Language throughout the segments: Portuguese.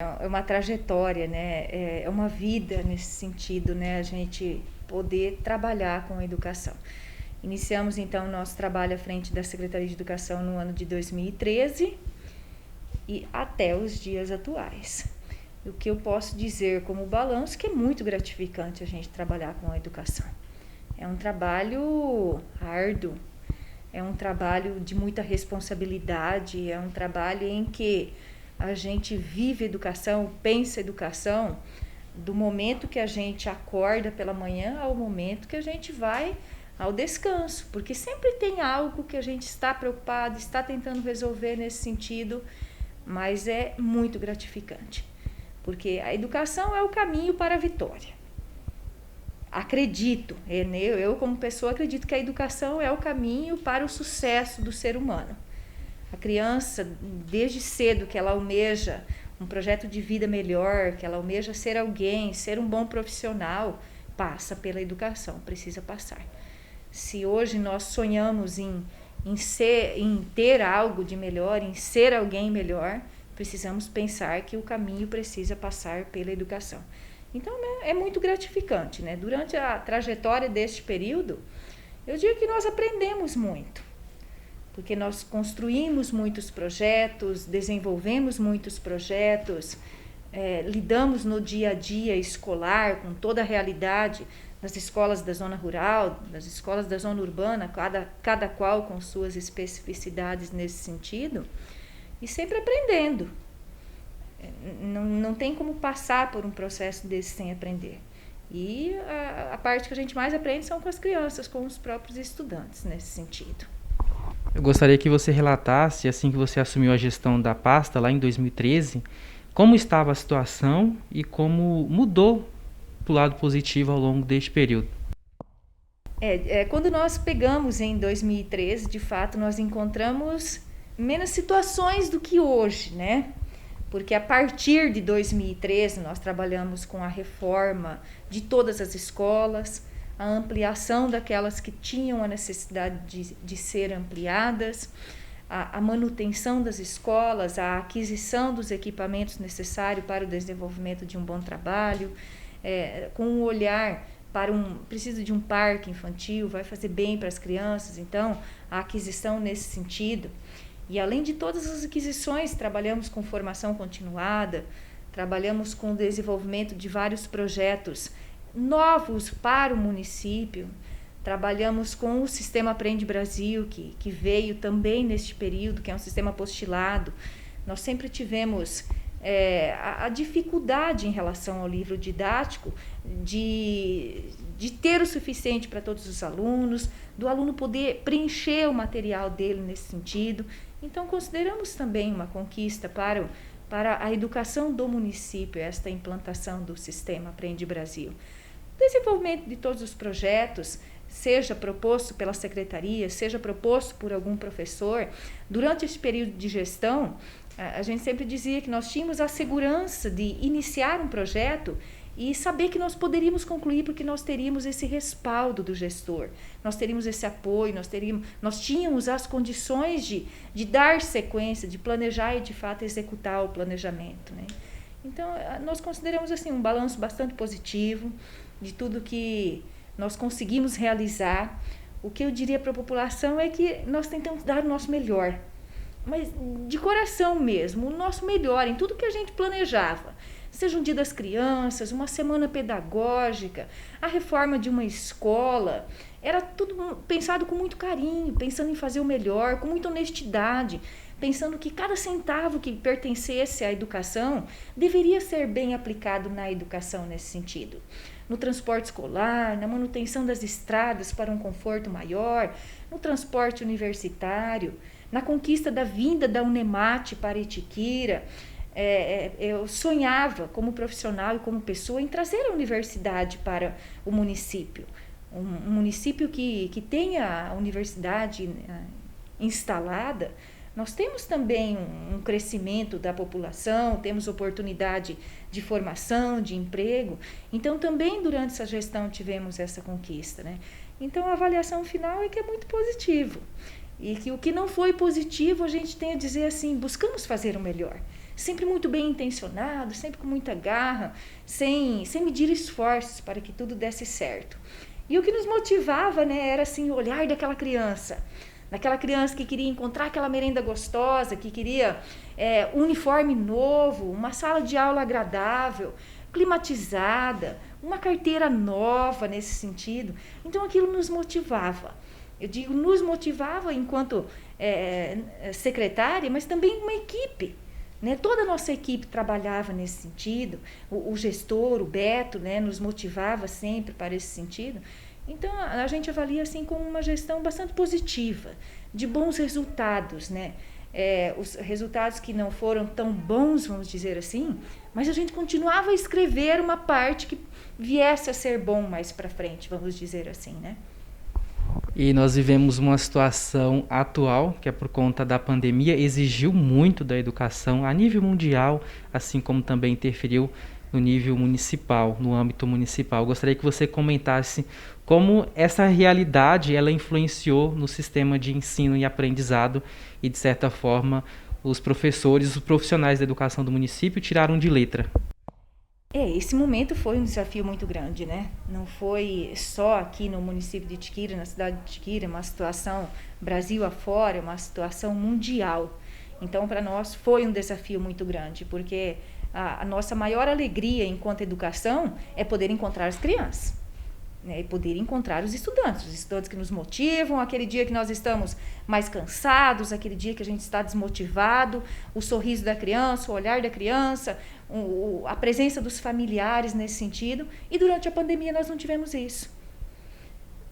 É uma trajetória, né? É uma vida nesse sentido, né? A gente poder trabalhar com a educação. Iniciamos então o nosso trabalho à frente da Secretaria de Educação no ano de 2013 e até os dias atuais. O que eu posso dizer como balanço é que é muito gratificante a gente trabalhar com a educação. É um trabalho árduo, é um trabalho de muita responsabilidade, é um trabalho em que a gente vive educação, pensa educação, do momento que a gente acorda pela manhã ao momento que a gente vai ao descanso, porque sempre tem algo que a gente está preocupado, está tentando resolver nesse sentido, mas é muito gratificante, porque a educação é o caminho para a vitória. Acredito, eu como pessoa acredito que a educação é o caminho para o sucesso do ser humano. A criança, desde cedo que ela almeja um projeto de vida melhor, que ela almeja ser alguém, ser um bom profissional, passa pela educação, precisa passar. Se hoje nós sonhamos em ter algo de melhor, em ser alguém melhor, precisamos pensar que o caminho precisa passar pela educação. Então, né, é muito gratificante, né? Durante a trajetória deste período, eu digo que nós aprendemos muito, porque nós construímos muitos projetos, desenvolvemos muitos projetos, lidamos no dia a dia escolar com toda a realidade das escolas da zona rural, das escolas da zona urbana, cada qual com suas especificidades nesse sentido, e sempre aprendendo. Não tem como passar por um processo desse sem aprender. E a parte que a gente mais aprende são com as crianças, com os próprios estudantes nesse sentido. Eu gostaria que você relatasse, assim que você assumiu a gestão da pasta lá em 2013, como estava a situação e como mudou para o lado positivo ao longo deste período. Quando nós pegamos em 2013, de fato, nós encontramos menos situações do que hoje, né? Porque a partir de 2013 nós trabalhamos com a reforma de todas as escolas, a ampliação daquelas que tinham a necessidade de ser ampliadas, a manutenção das escolas, a aquisição dos equipamentos necessários para o desenvolvimento de um bom trabalho, com um olhar para precisa de um parque infantil, vai fazer bem para as crianças, então a aquisição nesse sentido. E além de todas as aquisições, trabalhamos com formação continuada, trabalhamos com o desenvolvimento de vários projetos novos para o município, trabalhamos com o Sistema Aprende Brasil, que veio também neste período, que é um sistema apostilado. Nós sempre tivemos a dificuldade em relação ao livro didático de ter o suficiente para todos os alunos, do aluno poder preencher o material dele nesse sentido. Então, consideramos também uma conquista para a educação do município, esta implantação do Sistema Aprende Brasil. O desenvolvimento de todos os projetos, seja proposto pela secretaria, seja proposto por algum professor, durante esse período de gestão, a gente sempre dizia que nós tínhamos a segurança de iniciar um projeto e saber que nós poderíamos concluir porque nós teríamos esse respaldo do gestor, nós teríamos esse apoio, nós tínhamos as condições de dar sequência, de planejar e de fato executar o planejamento, né? Então, nós consideramos assim um balanço bastante positivo de tudo que nós conseguimos realizar. O que eu diria para a população é que nós tentamos dar o nosso melhor, mas de coração mesmo, o nosso melhor em tudo que a gente planejava. Seja um dia das crianças, uma semana pedagógica, a reforma de uma escola, era tudo pensado com muito carinho, pensando em fazer o melhor, com muita honestidade, pensando que cada centavo que pertencesse à educação deveria ser bem aplicado na educação nesse sentido. No transporte escolar, na manutenção das estradas para um conforto maior, no transporte universitário, na conquista da vinda da Unemate para Itiquira. Eu sonhava como profissional e como pessoa em trazer a universidade para o município. Um município que tenha a universidade instalada. Nós temos também um crescimento da população, temos oportunidade de formação, de emprego. Então, também durante essa gestão tivemos essa conquista, né? Então, a avaliação final é que é muito positivo. E que o que não foi positivo, a gente tem a dizer assim, buscamos fazer o melhor. sempre muito bem intencionado, sempre com muita garra, sem medir esforços para que tudo desse certo. E o que nos motivava, né, era assim, o olhar daquela criança que queria encontrar aquela merenda gostosa, que queria um uniforme novo, uma sala de aula agradável, climatizada, uma carteira nova nesse sentido. Então aquilo nos motivava. Eu digo, nos motivava enquanto secretária, mas também uma equipe. Né? Toda a nossa equipe trabalhava nesse sentido, o gestor, o Beto, né, nos motivava sempre para esse sentido. Então, a gente avalia assim como uma gestão bastante positiva, de bons resultados, né? Os resultados que não foram tão bons, vamos dizer assim, mas a gente continuava a escrever uma parte que viesse a ser bom mais para frente, vamos dizer assim, né? E nós vivemos uma situação atual, que é por conta da pandemia, exigiu muito da educação a nível mundial, assim como também interferiu no nível municipal, no âmbito municipal. Eu gostaria que você comentasse como essa realidade ela influenciou no sistema de ensino e aprendizado e, de certa forma, os professores, os profissionais da educação do município tiraram de letra. Esse momento foi um desafio muito grande, né? Não foi só aqui no município de Tiquira, na cidade de Tiquira, uma situação Brasil afora, uma situação mundial. Então, para nós foi um desafio muito grande, porque a nossa maior alegria enquanto educação é poder encontrar as crianças, né? E poder encontrar os estudantes que nos motivam, aquele dia que nós estamos mais cansados, aquele dia que a gente está desmotivado, o sorriso da criança, o olhar da criança, a presença dos familiares nesse sentido. E durante a pandemia nós não tivemos isso.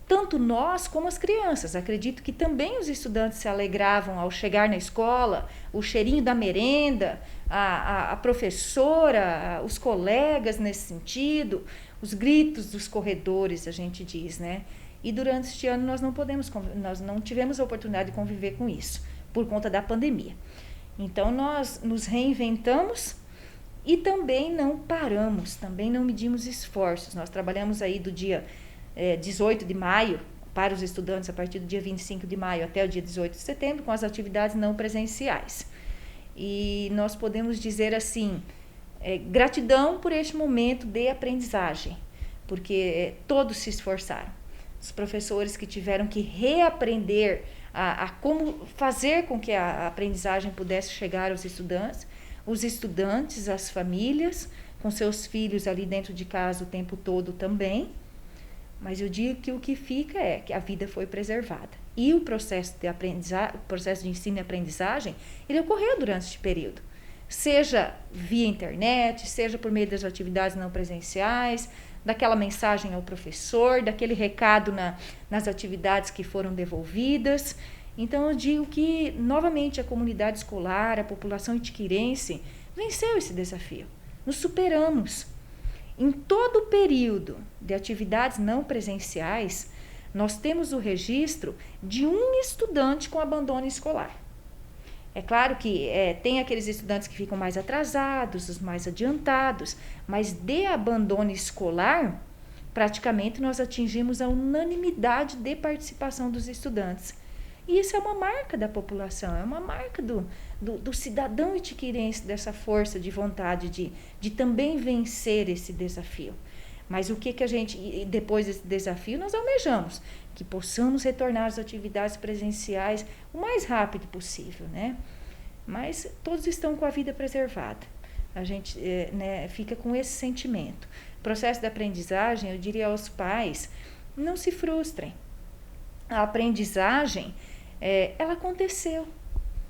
Tanto nós como as crianças. Acredito que também os estudantes se alegravam ao chegar na escola, o cheirinho da merenda, a professora, os colegas nesse sentido, os gritos dos corredores, a gente diz, né? E durante este ano nós não tivemos a oportunidade de conviver com isso, por conta da pandemia. Então nós nos reinventamos e também não paramos, também não medimos esforços. Nós trabalhamos aí do dia 18 de maio para os estudantes, a partir do dia 25 de maio até o dia 18 de setembro, com as atividades não presenciais. E nós podemos dizer assim, gratidão por este momento de aprendizagem, porque todos se esforçaram. Os professores que tiveram que reaprender a como fazer com que a aprendizagem pudesse chegar aos estudantes, os estudantes, as famílias, com seus filhos ali dentro de casa o tempo todo também. Mas eu digo que o que fica é que a vida foi preservada. E o processo de ensino e aprendizagem, ele ocorreu durante este período. Seja via internet, seja por meio das atividades não presenciais, daquela mensagem ao professor, daquele recado nas atividades que foram devolvidas. Então eu digo que, novamente, a comunidade escolar, a população itiquirense, venceu esse desafio. Nos superamos. Em todo o período de atividades não presenciais, nós temos o registro de um estudante com abandono escolar. É claro que tem aqueles estudantes que ficam mais atrasados, os mais adiantados, mas de abandono escolar, praticamente nós atingimos a unanimidade de participação dos estudantes. E isso é uma marca da população, é uma marca do cidadão itiquirense, dessa força de vontade de também vencer esse desafio. Mas o que a gente, depois desse desafio, nós almejamos? Que possamos retornar às atividades presenciais o mais rápido possível, né? Mas todos estão com a vida preservada. A gente fica com esse sentimento. O processo de aprendizagem, eu diria aos pais, não se frustrem. A aprendizagem, ela aconteceu.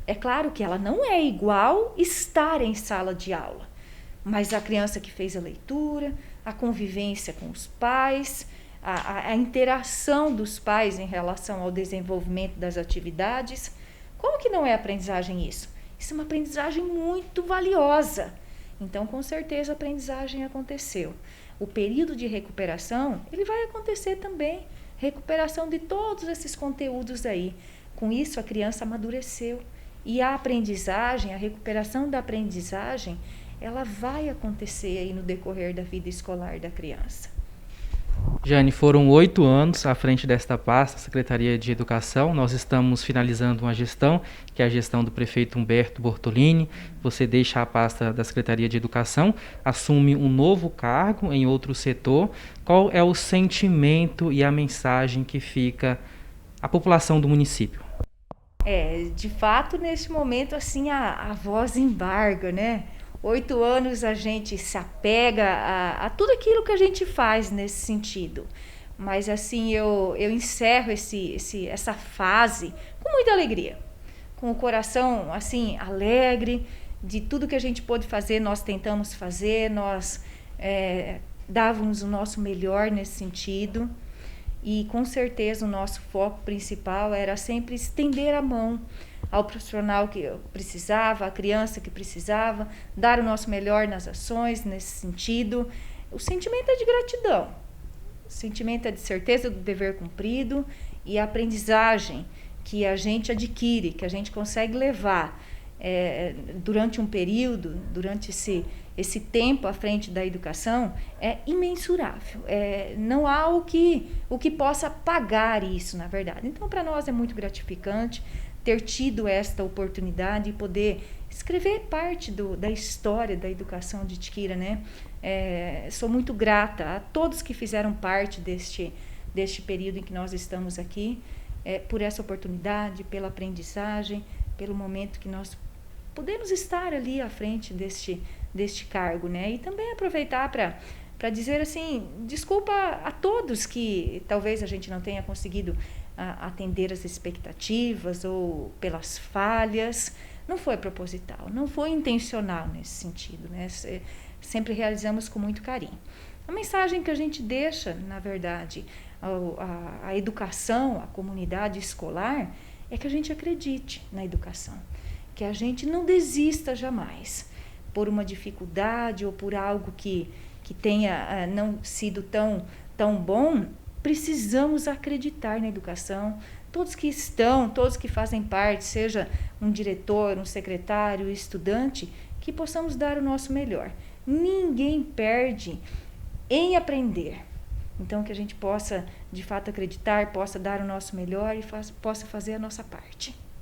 É claro que ela não é igual estar em sala de aula, mas a criança que fez a leitura, a convivência com os pais, a interação dos pais em relação ao desenvolvimento das atividades, como que não é aprendizagem isso? Isso é uma aprendizagem muito valiosa. Então, com certeza, a aprendizagem aconteceu. O período de recuperação, ele vai acontecer também. Recuperação de todos esses conteúdos aí. Com isso, a criança amadureceu. E a aprendizagem, a recuperação da aprendizagem, ela vai acontecer aí no decorrer da vida escolar da criança. Jane, foram 8 anos à frente desta pasta, Secretaria de Educação. Nós estamos finalizando uma gestão, que é a gestão do prefeito Humberto Bortolini. Você deixa a pasta da Secretaria de Educação, assume um novo cargo em outro setor. Qual é o sentimento e a mensagem que fica à população do município? De fato, neste momento, assim, a voz embarga, né? 8 anos a gente se apega a tudo aquilo que a gente faz nesse sentido. Mas, assim, eu encerro essa fase com muita alegria. Com o coração, assim, alegre de tudo que a gente pôde fazer, nós tentamos fazer, nós dávamos o nosso melhor nesse sentido. E com certeza o nosso foco principal era sempre estender a mão ao profissional que precisava, à criança que precisava, dar o nosso melhor nas ações nesse sentido. O sentimento é de gratidão, o sentimento é de certeza do dever cumprido e a aprendizagem que a gente adquire, que a gente consegue levar durante um período, durante esse tempo à frente da educação, é imensurável. Não há o que possa pagar isso, na verdade. Então, para nós é muito gratificante ter tido esta oportunidade de poder escrever parte da história da educação de Itquira, né? Sou muito grata a todos que fizeram parte deste período em que nós estamos aqui, por essa oportunidade, pela aprendizagem, pelo momento que nós podemos estar ali à frente deste cargo, né? E também aproveitar para dizer assim, desculpa a todos que talvez a gente não tenha conseguido atender as expectativas ou pelas falhas. Não foi proposital, não foi intencional nesse sentido, né? Sempre realizamos com muito carinho. A mensagem que a gente deixa, na verdade, a educação, a comunidade escolar, é que a gente acredite na educação, que a gente não desista jamais por uma dificuldade ou por algo que tenha não sido tão bom. Precisamos acreditar na educação, todos que fazem parte, seja um diretor, um secretário, estudante, que possamos dar o nosso melhor. Ninguém perde em aprender. Então, que a gente possa, de fato, acreditar, possa dar o nosso melhor e possa fazer a nossa parte.